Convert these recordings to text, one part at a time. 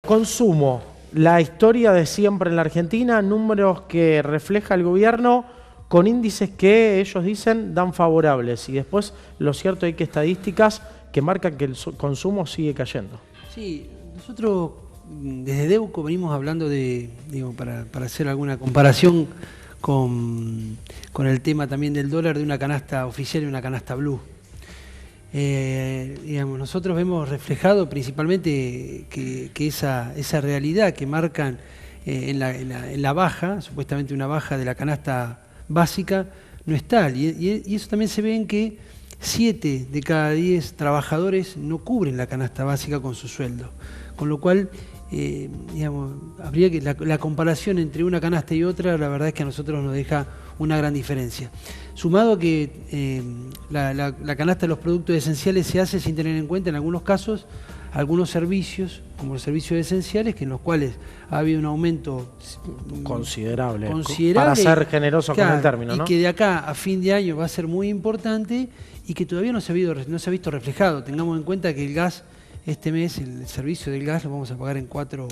Consumo, la historia de siempre en la Argentina, números que refleja el gobierno con índices que ellos dicen dan favorables. Y después lo cierto es que estadísticas que marcan que el consumo sigue cayendo. Sí, nosotros desde Deuco venimos hablando de, para hacer alguna comparación con el tema también del dólar, de una canasta oficial y una canasta blue. Nosotros vemos reflejado principalmente que esa realidad que marcan en la baja, supuestamente una baja de la canasta básica, no es tal. Y eso también se ve en que 7 de cada 10 trabajadores no cubren la canasta básica con su sueldo. Con lo cual, habría que la comparación entre una canasta y otra, la verdad es que a nosotros nos deja una gran diferencia. Sumado a que la canasta de los productos esenciales se hace sin tener en cuenta, en algunos casos, algunos servicios, como los servicios esenciales, que en los cuales ha habido un aumento considerable para ser generoso con el término, ¿no? Y que de acá a fin de año va a ser muy importante y que todavía no se ha visto reflejado. Tengamos en cuenta que el gas, este mes, el servicio del gas lo vamos a pagar en 4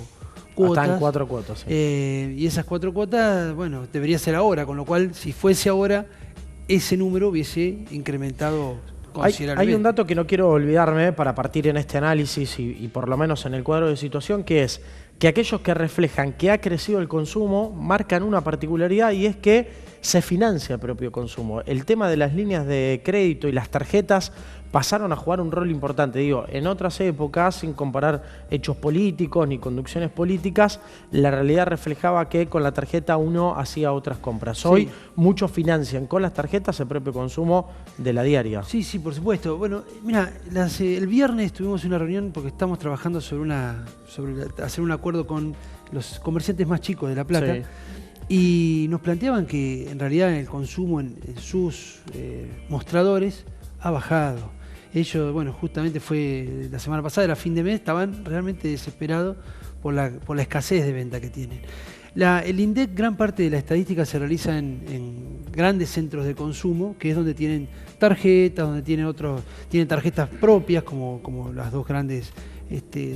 cuotas. Hasta en 4 cuotas, sí. Y esas 4 cuotas, bueno, debería ser ahora, con lo cual, si fuese ahora, ese número hubiese incrementado considerablemente. Hay un dato que no quiero olvidarme para partir en este análisis y por lo menos en el cuadro de situación, que es que aquellos que reflejan que ha crecido el consumo marcan una particularidad, y es que se financia el propio consumo. El tema de las líneas de crédito y las tarjetas pasaron a jugar un rol importante. Digo, en otras épocas, sin comparar hechos políticos ni conducciones políticas, la realidad reflejaba que con la tarjeta uno hacía otras compras. Hoy muchos financian con las tarjetas el propio consumo de la diaria. Sí, sí, por supuesto. Bueno, mira, el viernes tuvimos una reunión porque estamos trabajando sobre hacer un acuerdo con los comerciantes más chicos de La Plata. Sí. Y nos planteaban que en realidad el consumo en sus mostradores ha bajado. Ellos, bueno, justamente fue la semana pasada, era fin de mes, estaban realmente desesperados por la escasez de venta que tienen. El INDEC, gran parte de la estadística se realiza en grandes centros de consumo, que es donde tienen tarjetas, donde tienen tarjetas propias, como las dos grandes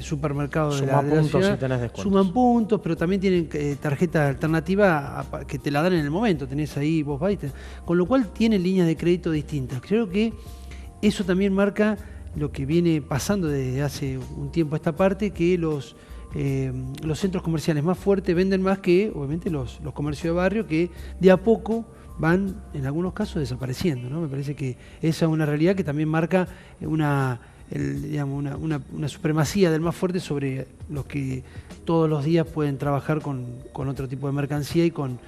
supermercados de la ciudad. Si tenés descuentos. Suman puntos, pero también tienen tarjeta alternativa que te la dan en el momento, tenés ahí, vos vais, con lo cual tienen líneas de crédito distintas. Creo que eso también marca lo que viene pasando desde hace un tiempo a esta parte, que los centros comerciales más fuertes venden más que, obviamente, los comercios de barrio, que de a poco van, en algunos casos, desapareciendo, ¿no? Me parece que esa es una realidad que también marca una supremacía del más fuerte sobre los que todos los días pueden trabajar con otro tipo de mercancía y con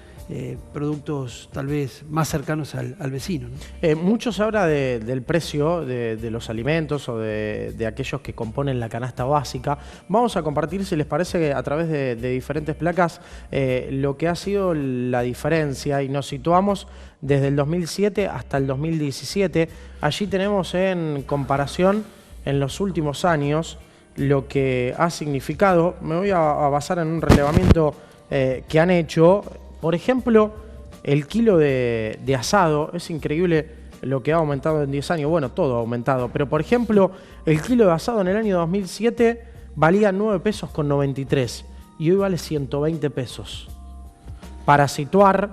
productos tal vez más cercanos al vecino, ¿no? Mucho se habla del precio de los alimentos o de aquellos que componen la canasta básica. Vamos a compartir, si les parece, a través de diferentes placas lo que ha sido la diferencia, y nos situamos desde el 2007 hasta el 2017. Allí tenemos en comparación en los últimos años lo que ha significado. Me voy a basar en un relevamiento que han hecho. Por ejemplo, el kilo de asado, es increíble lo que ha aumentado en 10 años. Bueno, todo ha aumentado, pero por ejemplo, el kilo de asado en el año 2007 valía 9 pesos con 93 y hoy vale 120 pesos. Para situar,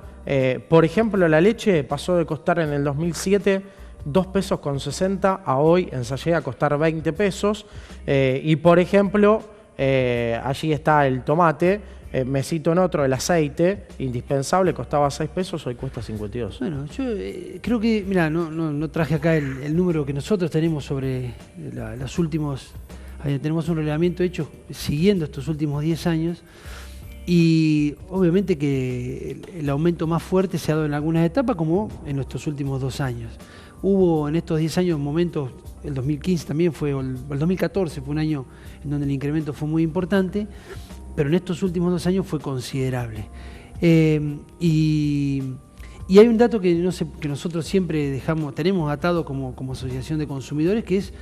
por ejemplo, la leche pasó de costar en el 2007 2 pesos con 60 a hoy ensayé a costar 20 pesos. Y por ejemplo, allí está el tomate. Me cito en otro, el aceite indispensable, costaba 6 pesos, hoy cuesta 52. Bueno, yo creo que, mira, no traje acá el número que nosotros tenemos sobre los últimos, tenemos un relevamiento hecho siguiendo estos últimos 10 años, y obviamente que el aumento más fuerte se ha dado en algunas etapas, como en nuestros últimos 2 años. Hubo en estos 10 años momentos, el 2015 también fue, el 2014 fue un año en donde el incremento fue muy importante, pero en estos últimos 2 años fue considerable. Y hay un dato que nosotros siempre tenemos atado como asociación de consumidores, que es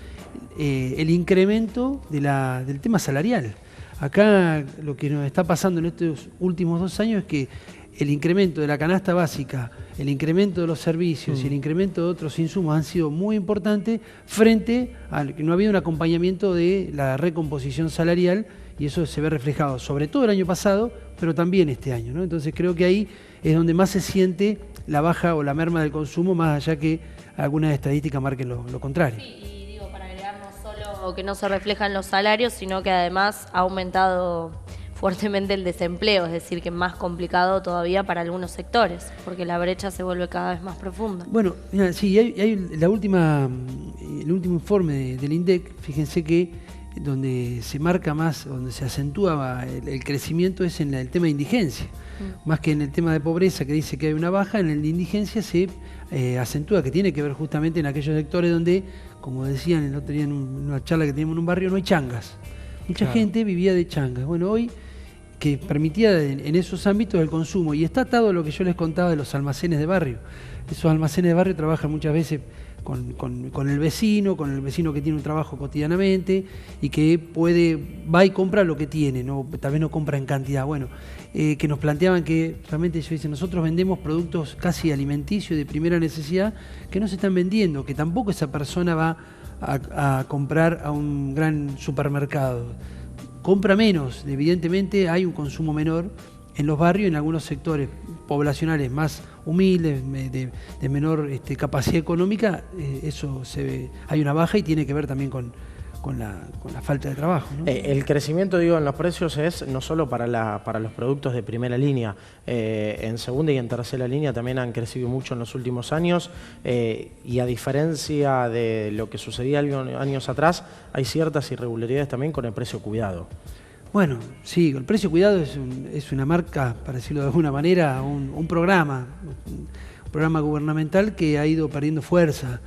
el incremento del tema salarial. Acá lo que nos está pasando en estos últimos 2 años es que el incremento de la canasta básica, el incremento de los servicios y el incremento de otros insumos han sido muy importantes frente a que no ha habido un acompañamiento de la recomposición salarial, y eso se ve reflejado sobre todo el año pasado, pero también este año, ¿no? Entonces creo que ahí es donde más se siente la baja o la merma del consumo, más allá que algunas estadísticas marquen lo contrario. Sí, y digo, para agregar, no solo que no se refleja en los salarios, sino que además ha aumentado fuertemente el desempleo, es decir, que es más complicado todavía para algunos sectores, porque la brecha se vuelve cada vez más profunda. Bueno, mira, sí, hay el último informe del INDEC, fíjense que donde se marca más, donde se acentúa el crecimiento es en el tema de indigencia, más que en el tema de pobreza, que dice que hay una baja, en el de indigencia se acentúa, que tiene que ver justamente en aquellos sectores donde, como decían el otro día en una charla que teníamos en un barrio, no hay changas. Mucha gente vivía de changas. Bueno, hoy que permitía en esos ámbitos el consumo, y está atado a lo que yo les contaba de los almacenes de barrio. Esos almacenes de barrio trabajan muchas veces con el vecino que tiene un trabajo cotidianamente y que va y compra lo que tiene, tal vez no compra en cantidad. Bueno, que nos planteaban que realmente ellos dicen, nosotros vendemos productos casi alimenticios de primera necesidad que no se están vendiendo, que tampoco esa persona va a comprar a un gran supermercado. Compra menos, evidentemente hay un consumo menor en los barrios, en algunos sectores poblacionales más humildes, de menor capacidad económica, eso se ve, hay una baja y tiene que ver también con la falta de trabajo, ¿no? El crecimiento, digo, en los precios es no solo para los productos de primera línea, en segunda y en tercera línea también han crecido mucho en los últimos años, y a diferencia de lo que sucedía años atrás, hay ciertas irregularidades también con el precio cuidado. Bueno, sí, el precio cuidado es una marca, para decirlo de alguna manera, un programa gubernamental que ha ido perdiendo fuerza.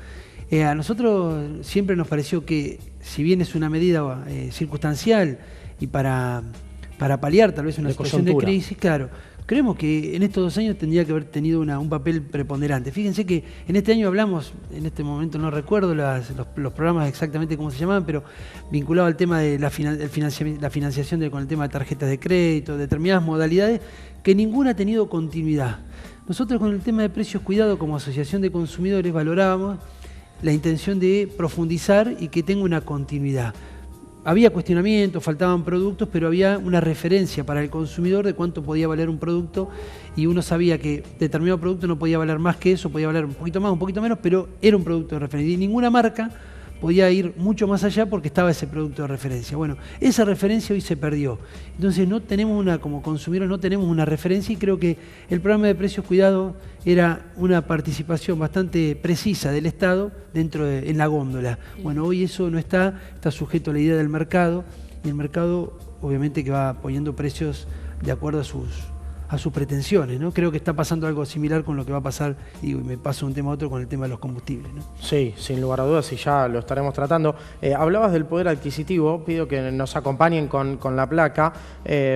A nosotros siempre nos pareció que, si bien es una medida circunstancial y para paliar tal vez una situación de crisis, claro, creemos que en estos 2 años tendría que haber tenido un papel preponderante. Fíjense que en este año hablamos, en este momento no recuerdo los programas exactamente cómo se llamaban, pero vinculado al tema de la financiación con el tema de tarjetas de crédito, determinadas modalidades, que ninguna ha tenido continuidad. Nosotros con el tema de precios cuidado como asociación de consumidores valorábamos la intención de profundizar y que tenga una continuidad. Había cuestionamientos, faltaban productos, pero había una referencia para el consumidor de cuánto podía valer un producto, y uno sabía que determinado producto no podía valer más que eso, podía valer un poquito más, un poquito menos, pero era un producto de referencia. Y ninguna marca podía ir mucho más allá porque estaba ese producto de referencia. Bueno, esa referencia hoy se perdió. Entonces como consumidores no tenemos una referencia, y creo que el programa de precios cuidados era una participación bastante precisa del Estado en la góndola. Bueno, hoy eso no está sujeto a la idea del mercado, y el mercado obviamente que va poniendo precios de acuerdo a sus pretensiones, ¿no? Creo que está pasando algo similar con lo que va a pasar, y me paso de un tema a otro, con el tema de los combustibles, ¿no? Sí, sin lugar a dudas, y ya lo estaremos tratando. Hablabas del poder adquisitivo, pido que nos acompañen con la placa,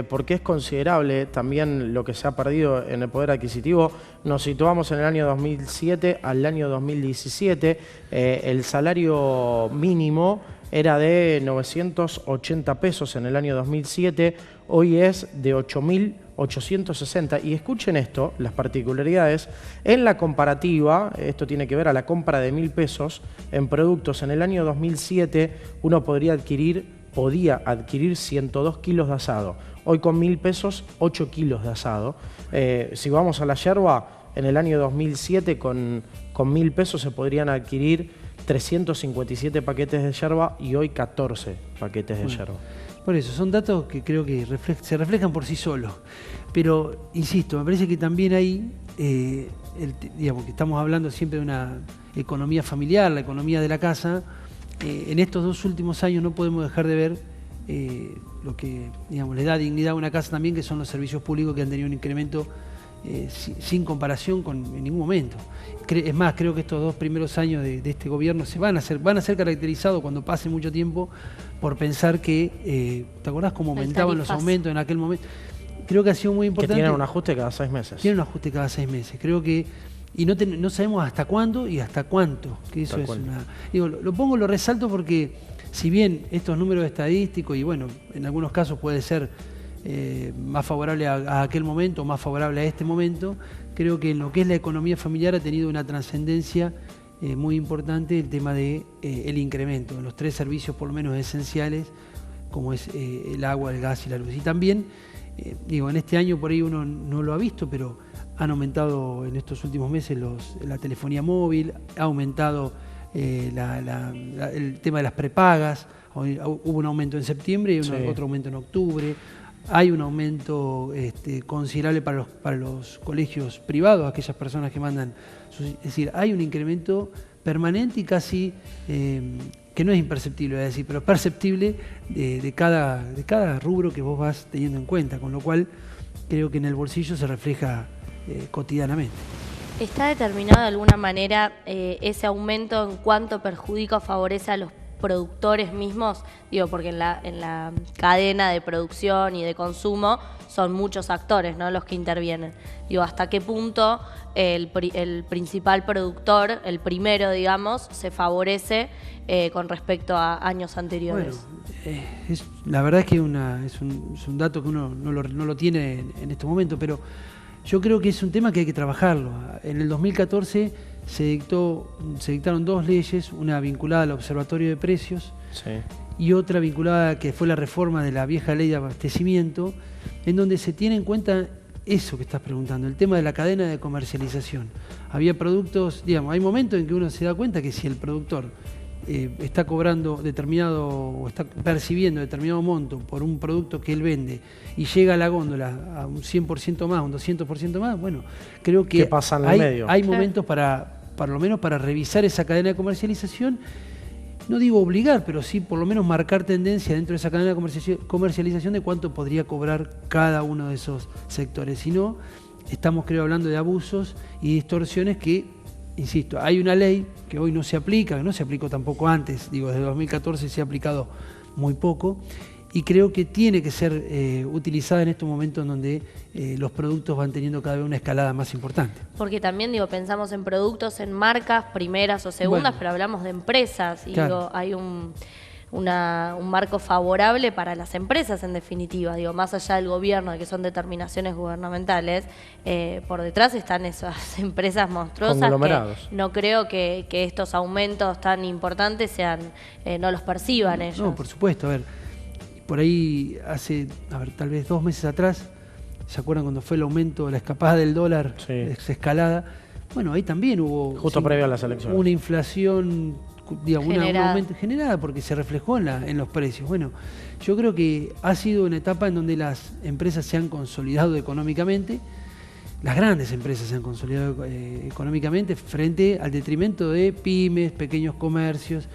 porque es considerable también lo que se ha perdido en el poder adquisitivo. Nos situamos en el año 2007 al año 2017, el salario mínimo era de 980 pesos en el año 2007, hoy es de 8.860. Y escuchen esto, las particularidades. En la comparativa, esto tiene que ver a la compra de 1.000 pesos en productos en el año 2007, uno podía adquirir 102 kilos de asado. Hoy con 1.000 pesos, 8 kilos de asado. Si vamos a la yerba, en el año 2007 con 1.000 pesos se podrían adquirir 357 paquetes de yerba y hoy 14 paquetes de yerba. Por eso, son datos que creo que se reflejan por sí solos. Pero, insisto, me parece que también ahí, digamos que estamos hablando siempre de una economía familiar, la economía de la casa. En estos 2 últimos años no podemos dejar de ver lo que, digamos, le da dignidad a una casa también, que son los servicios públicos, que han tenido un incremento sin comparación en ningún momento. Es más, creo que estos 2 primeros años de este gobierno van a ser caracterizados, cuando pase mucho tiempo, por pensar que, ¿te acordás cómo aumentaban los aumentos en aquel momento? Creo que ha sido muy importante. Que tienen un ajuste cada 6 meses. Tienen un ajuste cada 6 meses. Creo que, y no sabemos hasta cuándo y hasta cuánto. Que eso es lo resalto porque, si bien estos números estadísticos, y bueno, en algunos casos puede ser más favorable a aquel momento, más favorable a este momento, creo que en lo que es la economía familiar ha tenido una trascendencia muy importante el tema de el incremento en los 3 servicios por lo menos esenciales, como es el agua, el gas y la luz. Y también, digo, en este año por ahí uno no lo ha visto, pero han aumentado en estos últimos meses la telefonía móvil, ha aumentado el tema de las prepagas, hubo un aumento en septiembre y otro aumento en octubre. Hay un aumento considerable para los colegios privados, aquellas personas que mandan. Es decir, hay un incremento permanente y casi, que no es imperceptible, voy a decir, pero perceptible de cada rubro que vos vas teniendo en cuenta, con lo cual creo que en el bolsillo se refleja cotidianamente. ¿Está determinado de alguna manera ese aumento en cuánto perjudica o favorece a los productores mismos? Digo, porque en la cadena de producción y de consumo son muchos actores, ¿no?, los que intervienen. Digo, ¿hasta qué punto el principal productor, el primero, digamos, se favorece con respecto a años anteriores? Bueno, la verdad es que es un dato que uno no lo tiene en este momento, pero yo creo que es un tema que hay que trabajarlo. En el 2014 se dictaron 2 leyes, una vinculada al Observatorio de Precios y otra vinculada, que fue la reforma de la vieja ley de abastecimiento, en donde se tiene en cuenta eso que estás preguntando, el tema de la cadena de comercialización. Había productos, digamos, hay momentos en que uno se da cuenta que si el productor está cobrando determinado o está percibiendo determinado monto por un producto que él vende y llega a la góndola a un 100% más, un 200% más, bueno, creo que hay momentos para lo menos para revisar esa cadena de comercialización. No digo obligar, pero sí por lo menos marcar tendencia dentro de esa cadena de comercialización de cuánto podría cobrar cada uno de esos sectores. Si no, estamos, creo, hablando de abusos y distorsiones que, insisto, hay una ley que hoy no se aplica, que no se aplicó tampoco antes, digo, desde 2014 se ha aplicado muy poco, y creo que tiene que ser utilizada en estos momentos en donde los productos van teniendo cada vez una escalada más importante. Porque también, digo, pensamos en productos, en marcas primeras o segundas, bueno, pero hablamos de empresas, y claro, digo, hay un marco favorable para las empresas, en definitiva, digo, más allá del gobierno, de que son determinaciones gubernamentales, por detrás están esas empresas monstruosas que no creo que estos aumentos tan importantes no los perciban ellos. No, por supuesto, a ver, por ahí hace, tal vez 2 meses atrás, ¿se acuerdan cuando fue el aumento, la escapada del dólar, esa escalada? Bueno, ahí también hubo justo previo a las elecciones una inflación, digamos, un aumento generada porque se reflejó en los precios. Bueno, yo creo que ha sido una etapa en donde las empresas se han consolidado económicamente, las grandes empresas se han consolidado económicamente frente al detrimento de pymes, pequeños comercios.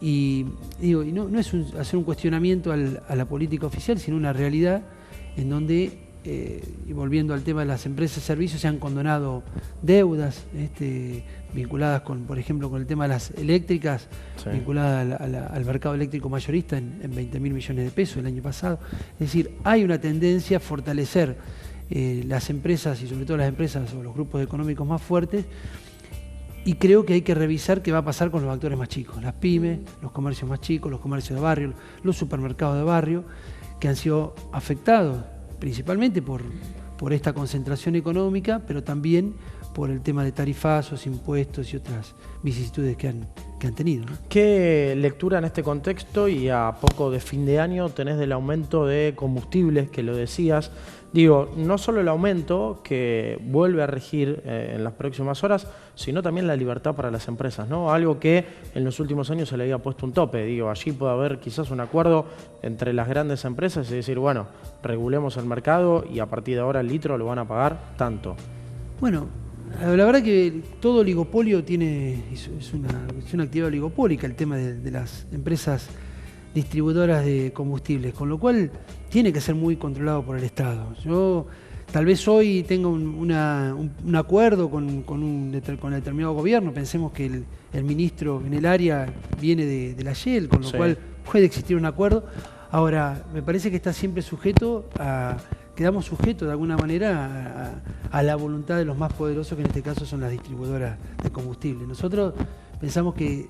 Y digo, no es hacer un cuestionamiento a la política oficial, sino una realidad en donde, y volviendo al tema de las empresas de servicios, se han condonado deudas vinculadas con, por ejemplo, con el tema de las eléctricas, vinculadas al mercado eléctrico mayorista en 20.000 millones de pesos el año pasado. Es decir, hay una tendencia a fortalecer las empresas, y sobre todo las empresas o los grupos económicos más fuertes. Y creo que hay que revisar qué va a pasar con los actores más chicos, las pymes, los comercios más chicos, los comercios de barrio, los supermercados de barrio, que han sido afectados principalmente por esta concentración económica, pero también por el tema de tarifazos, impuestos y otras vicisitudes que han tenido, ¿no? ¿Qué lectura en este contexto y a poco de fin de año tenés del aumento de combustibles, que lo decías? Digo, no solo el aumento que vuelve a regir en las próximas horas, sino también la libertad para las empresas, ¿no? Algo que en los últimos años se le había puesto un tope. Digo, allí puede haber quizás un acuerdo entre las grandes empresas y decir, bueno, regulemos el mercado y a partir de ahora el litro lo van a pagar tanto. Bueno, la verdad que todo oligopolio es una actividad oligopólica, el tema de las empresas distribuidoras de combustibles, con lo cual tiene que ser muy controlado por el Estado. Yo tal vez hoy tenga un acuerdo con determinado gobierno, pensemos que el ministro en el área viene de la Shell, con lo cual puede existir un acuerdo. Ahora, me parece que está siempre quedamos sujetos de alguna manera a la voluntad de los más poderosos, que en este caso son las distribuidoras de combustible. Nosotros pensamos que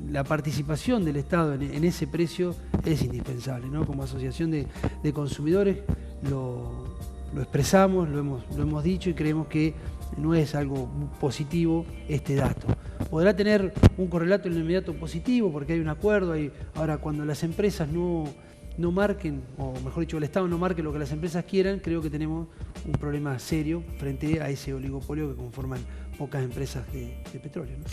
la participación del Estado en ese precio es indispensable, ¿no? Como asociación de consumidores lo expresamos, lo hemos dicho, y creemos que no es algo positivo este dato. Podrá tener un correlato en el inmediato positivo porque hay un acuerdo. Ahora, cuando las empresas no no marquen, o mejor dicho, el Estado no marque lo que las empresas quieran, creo que tenemos un problema serio frente a ese oligopolio que conforman pocas empresas de petróleo, ¿no?